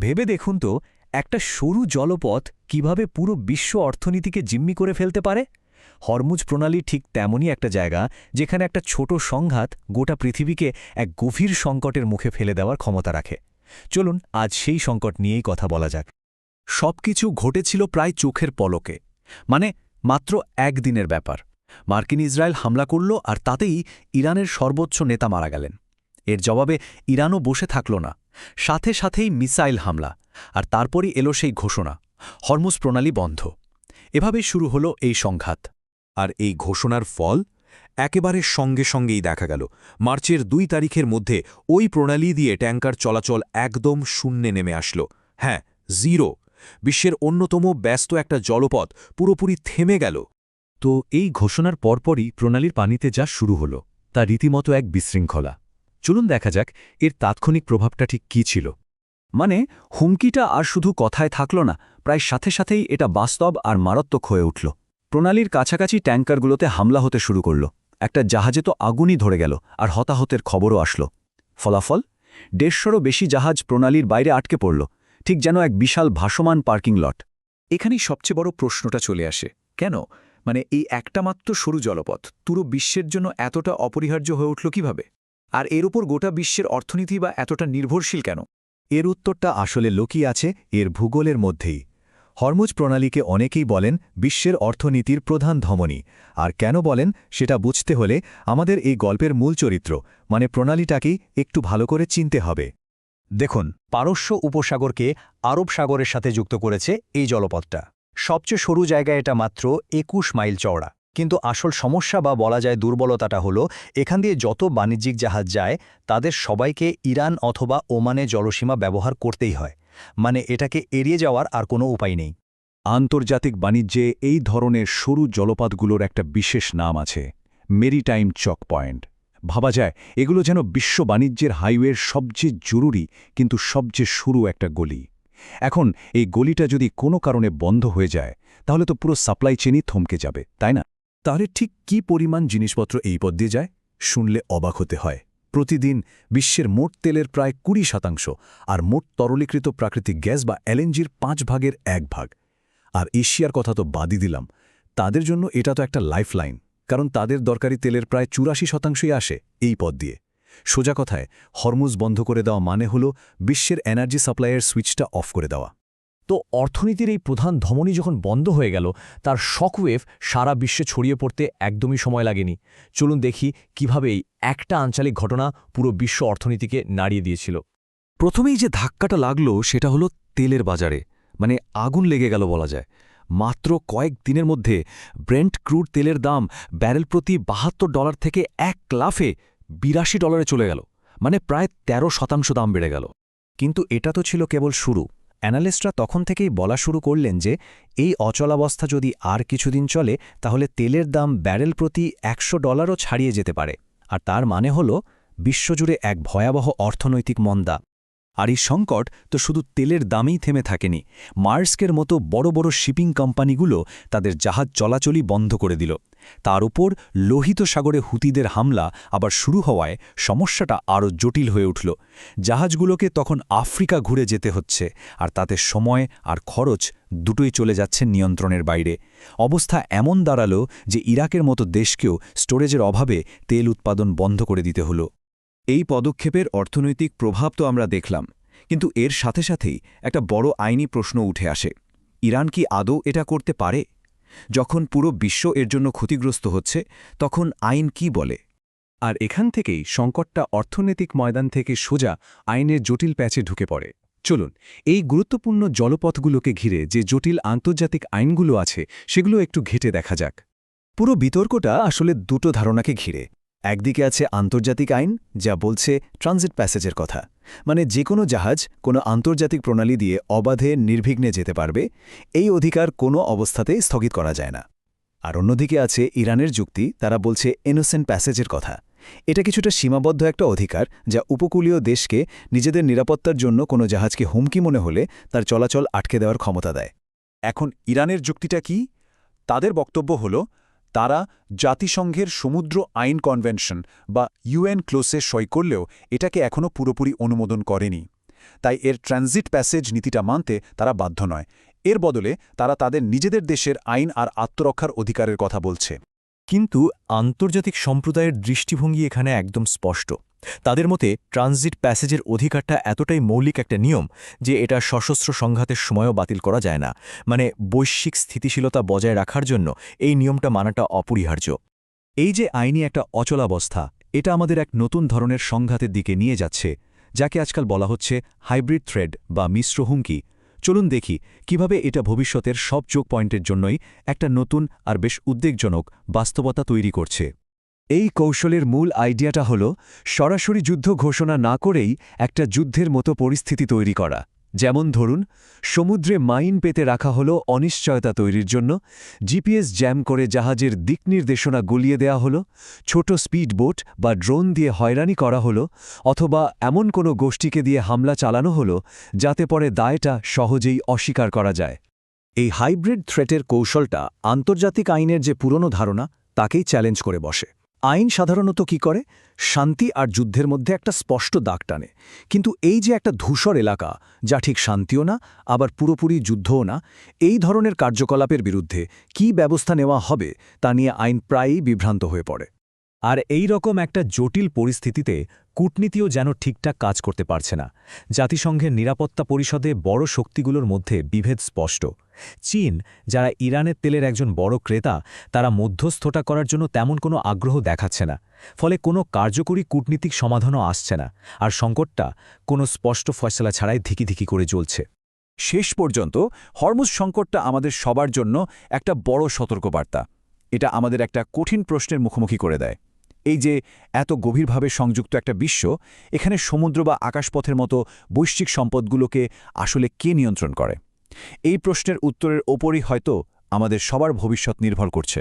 ভেবে দেখুন তো, একটা সরু জলপথ কিভাবে পুরো বিশ্ব অর্থনীতিকে জিম্মি করে ফেলতে পারে। হরমুজ প্রণালী ঠিক তেমনই একটা জায়গা যেখানে একটা ছোট সংঘাত গোটা পৃথিবীকে এক গভীর সংকটের মুখে ফেলে দেওয়ার ক্ষমতা রাখে। চলুন আজ সেই সংকট নিয়েই কথা বলা যাক। সবকিছু ঘটেছিল প্রায় চোখের পলকে, মানে মাত্র একদিনের ব্যাপার। মার্কিন ইসরায়েল হামলা করল আর তাতেই ইরানের সর্বোচ্চ নেতা মারা গেলেন। এর জবাবে ইরানও বসে থাকল না, সাথে সাথেই মিসাইল হামলা, আর তারপরই এলো সেই ঘোষণা, হরমুজ প্রণালী বন্ধ। এভাবেই শুরু হলো এই সংঘাত। আর এই ঘোষণার ফল একেবারে সঙ্গে সঙ্গেই দেখা গেল। মার্চের 2 তারিখের মধ্যে ওই প্রণালী দিয়ে ট্যাঙ্কার চলাচল একদম শূন্যে নেমে আসলো। হ্যাঁ, জিরো। বিশ্বের অন্যতম ব্যস্ত একটা জলপথ পুরোপুরি থেমে গেল। তো এই ঘোষণার পরপরই প্রণালীর পানিতে যা শুরু হলো তা রীতিমতো এক বিশৃঙ্খলা। চলুন দেখা যাক এর তাৎক্ষণিক প্রভাবটা ঠিক কী ছিল। মানে হুমকিটা আর শুধু কথায় থাকল না, প্রায় সাথে সাথেই এটা বাস্তব আর মারাত্মক হয়ে উঠল। প্রণালীর কাছাকাছি ট্যাঙ্কারগুলোতে হামলা হতে শুরু করল। একটা জাহাজে তো আগুনই ধরে গেল, আর হতাহতের খবরও আসলো। ফলাফল, 150রও বেশি জাহাজ প্রণালীর বাইরে আটকে পড়ল, ঠিক যেন এক বিশাল ভাসমান পার্কিং লট। এখানেই সবচেয়ে বড় প্রশ্নটা চলে আসে, কেন? মানে এই একটা মাত্র সরু জলপথ পুরো বিশ্বের জন্য এতটা অপরিহার্য হয়ে উঠল কিভাবে? আর এর উপর গোটা বিশ্বের অর্থনীতি বা এতটা নির্ভরশীল কেন? এর উত্তরটা আসলে লুকিয়ে আছে এর ভূগোলের মধ্যেই। হরমুজ প্রণালীকে অনেকেই বলেন বিশ্বের অর্থনীতির প্রধান ধমনী। আর কেন বলেন সেটা বুঝতে হলে আমাদের এই গল্পের মূল চরিত্র, মানে প্রণালীটাকেই একটু ভালো করে চিনতে হবে। দেখুন, পারস্য উপসাগরকে আরব সাগরের সাথে যুক্ত করেছে এই জলপথটা। সবচেয়ে সরু জায়গা, এটা মাত্র 21 মাইল চওড়া। কিন্তু আসল সমস্যা বা বলা যায় দুর্বলতাটা হলো, এখান দিয়ে যত বাণিজ্যিক জাহাজ যায় তাদের সবাইকে ইরান অথবা ওমানে জলসীমা ব্যবহার করতেই হয়। মানে এটাকে এড়িয়ে যাওয়ার আর কোনো উপায় নেই। আন্তর্জাতিক বাণিজ্যে এই ধরনের সরু জলপথগুলোর একটা বিশেষ নাম আছে, মেরিটাইম চক পয়েন্ট। ভাবা যায় এগুলো যেন বিশ্ব বাণিজ্যের হাইওয়ের সবচেয়ে জরুরি কিন্তু সবচেয়ে সরু একটা গলি। এখন এই গলিটা যদি কোনো কারণে বন্ধ হয়ে যায় তাহলে তো পুরো সাপ্লাই চেনই থমকে যাবে, তাই না? তাহলে ঠিক কী পরিমাণ জিনিসপত্র এই পথ দিয়ে যায় শুনলে অবাক হতে হয়। প্রতিদিন বিশ্বের মোট তেলের প্রায় 20% আর মোট তরলীকৃত প্রাকৃতিক গ্যাস বা এলএনজির 5 ভাগের 1 ভাগ। আর এশিয়ার কথা তো বাদই দিলাম, তাদের জন্য এটা তো একটা লাইফলাইন, কারণ তাদের দরকারি তেলের প্রায় 84%ই আসে এই পথ দিয়ে। সোজা কথায়, হরমুজ বন্ধ করে দেওয়া মানে হলো বিশ্বের এনার্জি সাপ্লাইয়ের সুইচটা অফ করে দেওয়া। তো অর্থনীতির এই প্রধান ধমনী যখন বন্ধ হয়ে গেল, তার শকওয়েভ সারা বিশ্বে ছড়িয়ে পড়তে একদমই সময় লাগেনি। চলুন দেখি কিভাবে এই একটা আঞ্চলিক ঘটনা পুরো বিশ্ব অর্থনীতিকে নাড়িয়ে দিয়েছিল। প্রথমেই যে ধাক্কাটা লাগলো সেটা হলো তেলের বাজারে, মানে আগুন লেগে গেল বলা যায়। মাত্র কয়েক দিনের মধ্যে ব্রেন্ট ক্রুড তেলের দাম ব্যারেল প্রতি $72 থেকে এক লাফে $82 চলে গেল, মানে প্রায় 13% দাম বেড়ে গেল। কিন্তু এটা তো ছিল কেবল শুরু। অ্যানালিস্টরা তখন থেকেই বলা শুরু করলেন যে এই অচলাবস্থা যদি আর কিছুদিন চলে তাহলে তেলের দাম ব্যারেল প্রতি $100ও ছাড়িয়ে যেতে পারে। আর তার মানে হল বিশ্বজুড়ে এক ভয়াবহ অর্থনৈতিক মন্দা। আর এই সংকট তো শুধু তেলের দামেই থেমে থাকেনি। মার্স্কের মতো বড় বড় শিপিং কোম্পানিগুলো তাদের জাহাজ চলাচলই বন্ধ করে দিল। তার উপর লোহিত সাগরে হুতিদের হামলা আবার শুরু হওয়ায় সমস্যাটা আরও জটিল হয়ে উঠল। জাহাজগুলোকে তখন আফ্রিকা ঘুরে যেতে হচ্ছে, আর তাতে সময় আর খরচ দুটোই চলে যাচ্ছে নিয়ন্ত্রণের বাইরে। অবস্থা এমন দাঁড়ালো যে ইরাকের মতো দেশকেও স্টোরেজের অভাবে তেল উৎপাদন বন্ধ করে দিতে হলো। এই পদক্ষেপের অর্থনৈতিক প্রভাব তো আমরা দেখলাম, কিন্তু এর সাথে সাথেই একটা বড় আইনি প্রশ্ন উঠে আসে। ইরান কি আদৌ এটা করতে পারে? যখন পুরো বিশ্ব এর জন্য ক্ষতিগ্রস্ত হচ্ছে, তখন আইন কি বলে? আর এখান থেকেই সংকটটা অর্থনৈতিক ময়দান থেকে সোজা আইনের জটিল প্যাচে ঢুকে পড়ে। চলুন এই গুরুত্বপূর্ণ জলপথগুলোকে ঘিরে যে জটিল আন্তর্জাতিক আইনগুলো আছে সেগুলো একটু ঘেঁটে দেখা যাক। পুরো বিতর্কটা আসলে দুটো ধারণাকে ঘিরে। একদিকে আছে আন্তর্জাতিক আইন, যা বলছে ট্রানজিট প্যাসেজের কথা, মানে যে কোনো জাহাজ কোনো আন্তর্জাতিক প্রণালী দিয়ে অবাধে নির্বিঘ্নে যেতে পারবে, এই অধিকার কোনো অবস্থাতেই স্থগিত করা যায় না। আর অন্যদিকে আছে ইরানের যুক্তি, তারা বলছে ইনোসেন্ট প্যাসেজের কথা। এটা কিছুটা সীমাবদ্ধ একটা অধিকার, যা উপকূলীয় দেশকে নিজেদের নিরাপত্তার জন্য কোনো জাহাজকে হুমকি মনে হলে তার চলাচল আটকে দেওয়ার ক্ষমতা দেয়। এখন ইরানের যুক্তিটা কি? তাদের বক্তব্য হল, তারা জাতিসংঘের সমুদ্র আইন কনভেনশন বা ইউএন ক্লোসে সই করলেও এটাকে এখনও পুরোপুরি অনুমোদন করেনি। তাই এর ট্রানজিট প্যাসেজ নীতিটা মানতে তারা বাধ্য নয়। এর বদলে তারা তাদের নিজেদের দেশের আইন আর আত্মরক্ষার অধিকারের কথা বলছে। কিন্তু আন্তর্জাতিক সম্প্রদায়ের দৃষ্টিভঙ্গি এখানে একদম স্পষ্ট। তাদের মতে ট্রানজিট প্যাসেজের অধিকারটা এতটাই মৌলিক একটা নিয়ম যে এটা সশস্ত্র সংঘাতের সময়ও বাতিল করা যায় না। মানে বৈশ্বিক স্থিতিশীলতা বজায় রাখার জন্য এই নিয়মটা মানাটা অপরিহার্য। এই যে আইনি একটা অচলাবস্থা, এটা আমাদের এক নতুন ধরনের সংঘাতের দিকে নিয়ে যাচ্ছে, যাকে আজকাল বলা হচ্ছে হাইব্রিড থ্রেড বা মিশ্র হুমকি। চলুন দেখি কিভাবে এটা ভবিষ্যতের সব চোখ পয়েন্টের জন্যই একটা নতুন আর বেশ উদ্বেগজনক বাস্তবতা তৈরি করছে। এই কৌশলের মূল আইডিয়াটা হল সরাসরি যুদ্ধ ঘোষণা না করেই একটা যুদ্ধের মতো পরিস্থিতি তৈরি করা। যেমন ধরুন, সমুদ্রে মাইন পেতে রাখা হলো অনিশ্চয়তা তৈরির জন্য, জিপিএস জ্যাম করে জাহাজের দিক নির্দেশনা গলিয়ে দেওয়া হলো, ছোট স্পিড বোট বা ড্রোন দিয়ে হয়রানি করা হলো, অথবা এমন কোনো গোষ্ঠীকে দিয়ে হামলা চালানো হলো যাতে পরে দায়টা সহজেই অস্বীকার করা যায়। এই হাইব্রিড থ্রেটের কৌশলটা আন্তর্জাতিক আইনের যে পুরনো ধারণা তাকেই চ্যালেঞ্জ করে বসে। আইন সাধারণত কি করে? শান্তি আর যুদ্ধের মধ্যে একটা স্পষ্ট দাগ টানে। কিন্তু এই যে একটা ধূসর এলাকা, যা ঠিক শান্তিও না আবার পুরোপুরি যুদ্ধও না, এই ধরনের কার্যকলাপের বিরুদ্ধে কী ব্যবস্থা নেওয়া হবে তা নিয়ে আইন প্রায়ই বিভ্রান্ত হয়ে পড়ে। আর এই রকম একটা জটিল পরিস্থিতিতে কূটনীতিও যেন ঠিকঠাক কাজ করতে পারছে না। জাতিসংঘের নিরাপত্তা পরিষদে বড় শক্তিগুলোর মধ্যে বিভেদ স্পষ্ট। চীন, যারা ইরানের তেলের একজন বড় ক্রেতা, তারা মধ্যস্থতা করার জন্য তেমন কোনো আগ্রহ দেখাচ্ছে না। ফলে কোনো কার্যকরী কূটনীতিক সমাধানও আসছে না, আর সংকটটা কোনো স্পষ্ট ফয়সলা ছাড়াই ধিকি করে চলছে। শেষ পর্যন্ত হরমুজ সংকটটা আমাদের সবার জন্য একটা বড় সতর্কবার্তা। এটা আমাদের একটা কঠিন প্রশ্নের মুখোমুখি করে দেয়। এই যে এত গভীরভাবে সংযুক্ত একটা বিশ্ব, এখানে সমুদ্র বা আকাশপথের মতো বৈশ্বিক সম্পদগুলোকে আসলে কে নিয়ন্ত্রণ করে? এই প্রশ্নের উত্তরের ওপরই হয়তো আমাদের সবার ভবিষ্যৎ নির্ভর করছে।